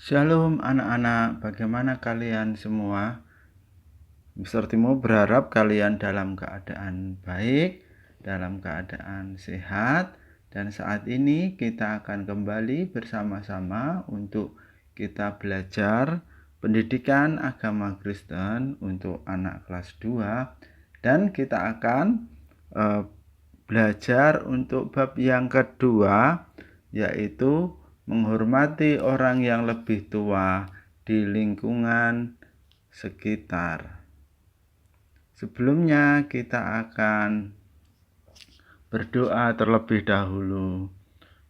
Shalom anak-anak, bagaimana kalian semua? Mr. Timo berharap kalian dalam keadaan baik, dalam keadaan sehat, dan saat ini kita akan kembali bersama-sama untuk kita belajar pendidikan agama Kristen untuk anak kelas 2, dan kita akan belajar untuk bab yang kedua, yaitu menghormati orang yang lebih tua di lingkungan sekitar. Sebelumnya kita akan berdoa terlebih dahulu.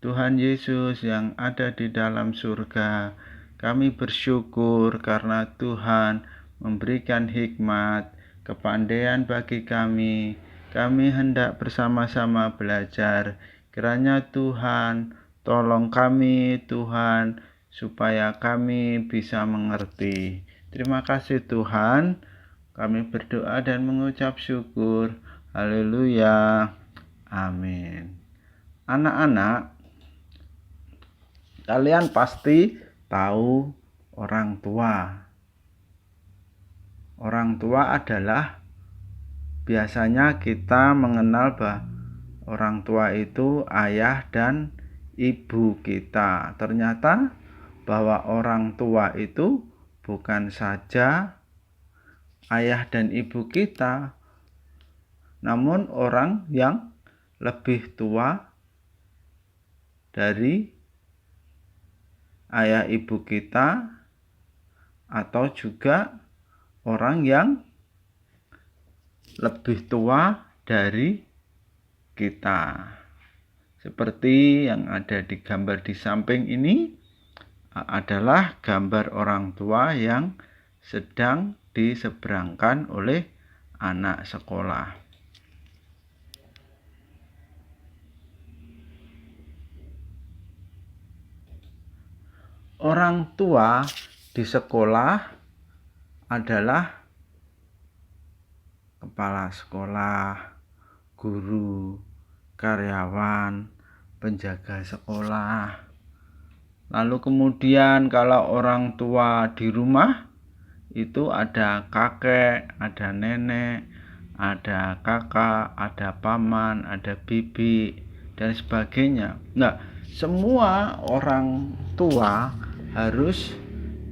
Tuhan Yesus yang ada di dalam surga, kami bersyukur karena Tuhan memberikan hikmat, kepandaian bagi kami. Kami hendak bersama-sama belajar. Kiranya Tuhan tolong kami, Tuhan, supaya kami bisa mengerti. Terima kasih Tuhan. Kami berdoa dan mengucap syukur. Haleluya. Amin. Anak-anak, kalian pasti tahu orang tua. Orang tua adalah biasanya kita mengenal bahwa orang tua itu ayah dan ibu kita. Ternyata bahwa orang tua itu bukan saja ayah dan ibu kita, namun orang yang lebih tua dari ayah ibu kita, atau juga orang yang lebih tua dari kita. Seperti yang ada di gambar di samping ini adalah gambar orang tua yang sedang diseberangkan oleh anak sekolah. Orang tua di sekolah adalah kepala sekolah, guru, karyawan, penjaga sekolah. Lalu kemudian kalau orang tua di rumah itu ada kakek, ada nenek, ada kakak, ada paman, ada bibi, dan sebagainya. Nah, semua orang tua harus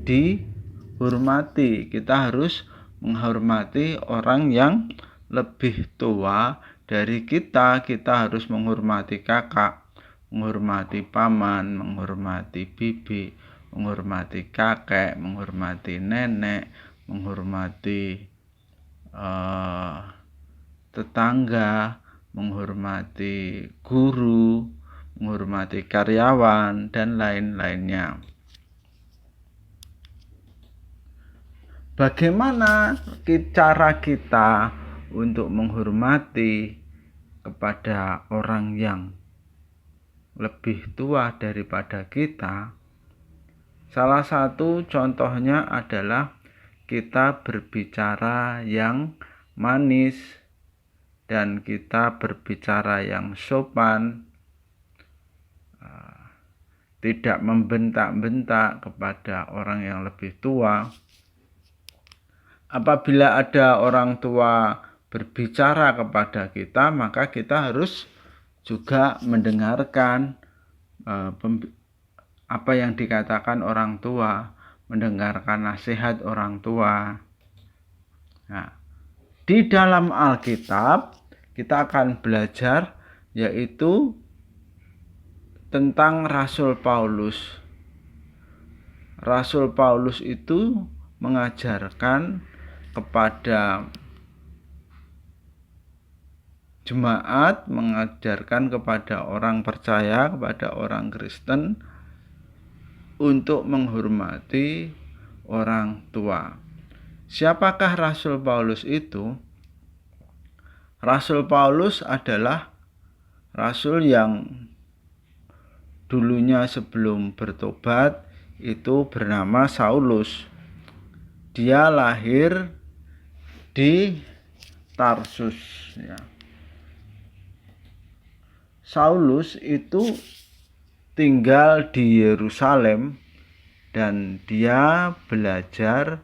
dihormati. Kita harus menghormati orang yang lebih tua dari kita. Kita harus menghormati kakak, menghormati paman, menghormati bibi, menghormati kakek, menghormati nenek, menghormati tetangga, menghormati guru, menghormati karyawan, dan lain-lainnya. Bagaimana cara kita untuk menghormati kepada orang yang lebih tua daripada kita? Salah satu contohnya adalah kita berbicara yang manis dan kita berbicara yang sopan, tidak membentak-bentak kepada orang yang lebih tua. Apabila ada orang tua berbicara kepada kita, maka kita harus juga mendengarkan apa yang dikatakan orang tua, mendengarkan nasihat orang tua. Nah, di dalam Alkitab kita akan belajar yaitu tentang Rasul Paulus. Rasul Paulus itu mengajarkan kepada jemaat, mengajarkan kepada orang percaya, kepada orang Kristen untuk menghormati orang tua. Siapakah Rasul Paulus itu? Rasul Paulus adalah rasul yang dulunya sebelum bertobat itu bernama Saulus. Dia lahir di Tarsus, ya. Saulus itu tinggal di Yerusalem dan dia belajar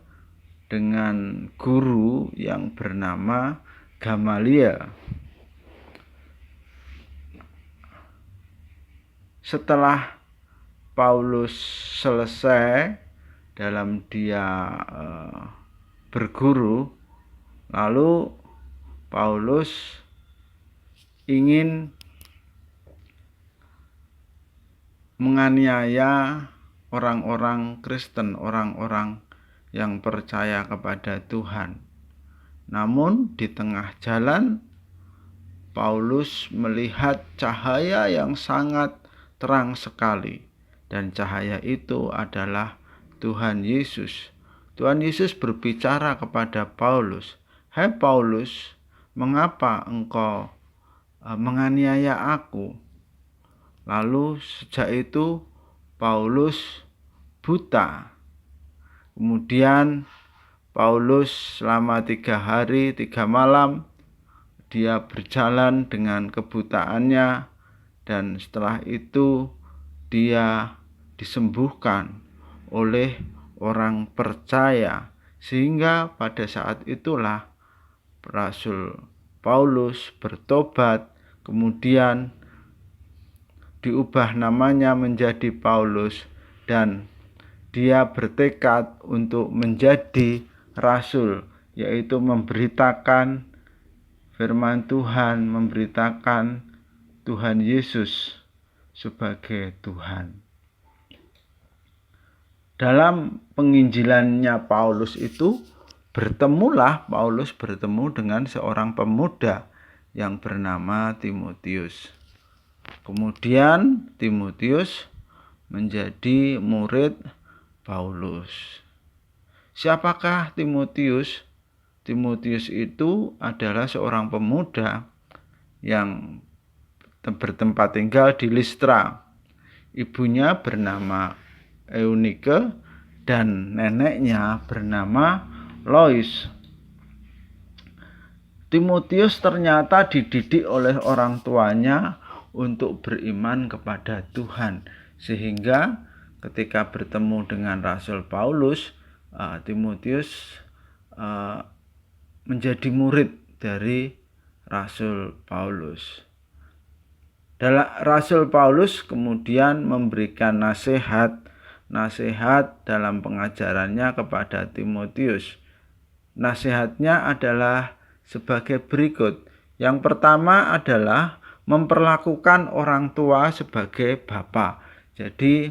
dengan guru yang bernama Gamaliel. Setelah Paulus selesai dalam dia berguru, lalu Paulus ingin menganiaya orang-orang Kristen, orang-orang yang percaya kepada Tuhan. Namun di tengah jalan Paulus melihat cahaya yang sangat terang sekali, dan cahaya itu adalah Tuhan Yesus. Tuhan Yesus berbicara kepada Paulus, "Hai Paulus, mengapa engkau menganiaya aku?" Lalu sejak itu Paulus buta. Kemudian Paulus selama 3 hari 3 malam dia berjalan dengan kebutaannya, dan setelah itu dia disembuhkan oleh orang percaya, sehingga pada saat itulah Rasul Paulus bertobat, kemudian diubah namanya menjadi Paulus, dan dia bertekad untuk menjadi rasul, yaitu memberitakan firman Tuhan, memberitakan Tuhan Yesus sebagai Tuhan. Dalam penginjilannya Paulus itu Paulus bertemu dengan seorang pemuda yang bernama Timotius. Kemudian Timotius menjadi murid Paulus. Siapakah Timotius? Timotius itu adalah seorang pemuda yang bertempat tinggal di Listra. Ibunya bernama Eunike dan neneknya bernama Lois. Timotius ternyata dididik oleh orang tuanya untuk beriman kepada Tuhan, sehingga ketika bertemu dengan Rasul Paulus, Timotius menjadi murid dari Rasul Paulus. Rasul Paulus kemudian memberikan nasihat dalam pengajarannya kepada Timotius. Nasihatnya adalah sebagai berikut. Yang pertama adalah memperlakukan orang tua sebagai bapa. Jadi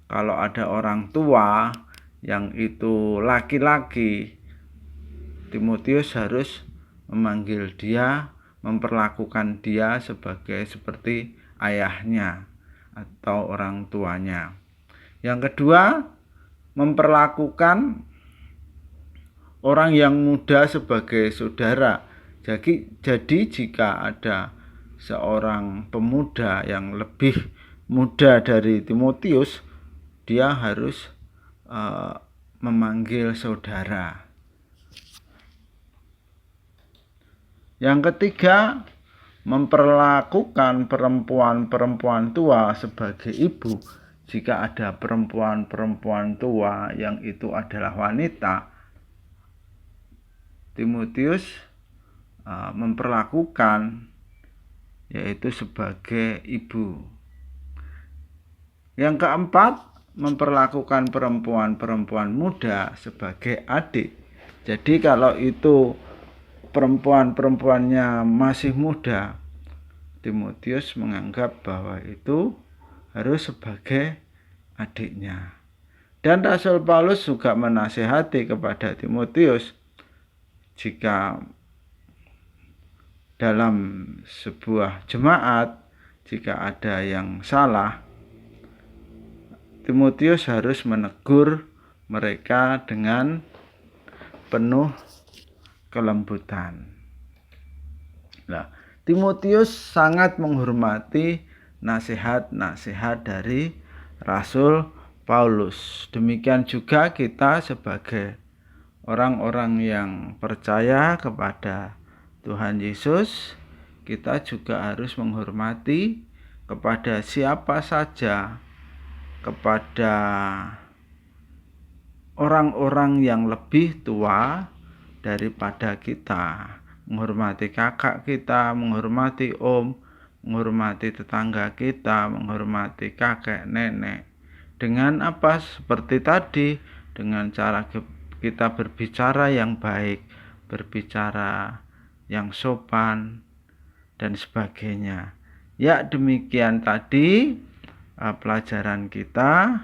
kalau ada orang tua yang itu laki-laki, Timotius harus memanggil dia, memperlakukan dia seperti ayahnya atau orang tuanya. Yang kedua, memperlakukan orang yang muda sebagai saudara. Jadi jika ada seorang pemuda yang lebih muda dari Timotius, dia harus memanggil saudara. Yang ketiga, memperlakukan perempuan-perempuan tua sebagai ibu. Jika ada perempuan-perempuan tua yang itu adalah wanita, Timotius memperlakukan yaitu sebagai ibu. Yang keempat, memperlakukan perempuan-perempuan muda sebagai adik. Jadi kalau itu perempuan-perempuannya masih muda, Timotius menganggap bahwa itu harus sebagai adiknya. Dan Rasul Paulus juga menasihati kepada Timotius, jika dalam sebuah jemaat, jika ada yang salah, Timotius harus menegur mereka dengan penuh kelembutan. Nah, Timotius sangat menghormati nasihat-nasihat dari Rasul Paulus. Demikian juga kita sebagai orang-orang yang percaya kepada Tuhan Yesus, kita juga harus menghormati kepada siapa saja, kepada orang-orang yang lebih tua daripada kita, menghormati kakak kita, menghormati om, menghormati tetangga kita, menghormati kakek nenek. Dengan apa? Seperti tadi, dengan cara kita berbicara yang baik, berbicara yang sopan, dan sebagainya. Ya, demikian tadi pelajaran kita.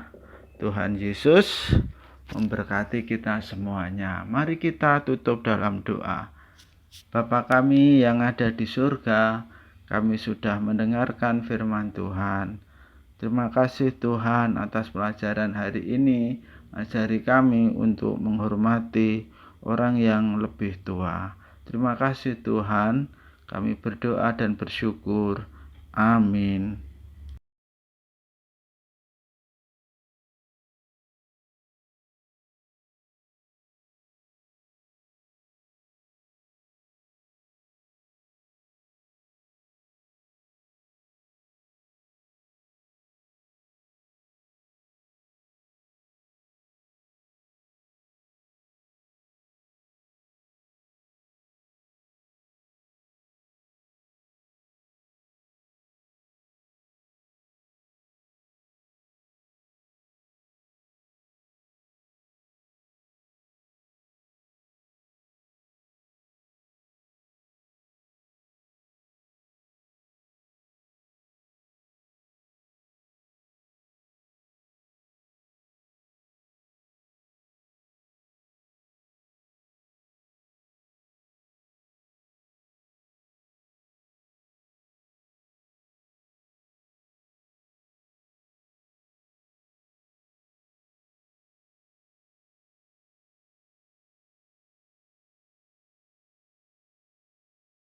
Tuhan Yesus memberkati kita semuanya. Mari kita tutup dalam doa. Bapa kami yang ada di surga, kami sudah mendengarkan firman Tuhan. Terima kasih Tuhan atas pelajaran hari ini. Ajari kami untuk menghormati orang yang lebih tua. Terima kasih Tuhan. Kami berdoa dan bersyukur. Amin.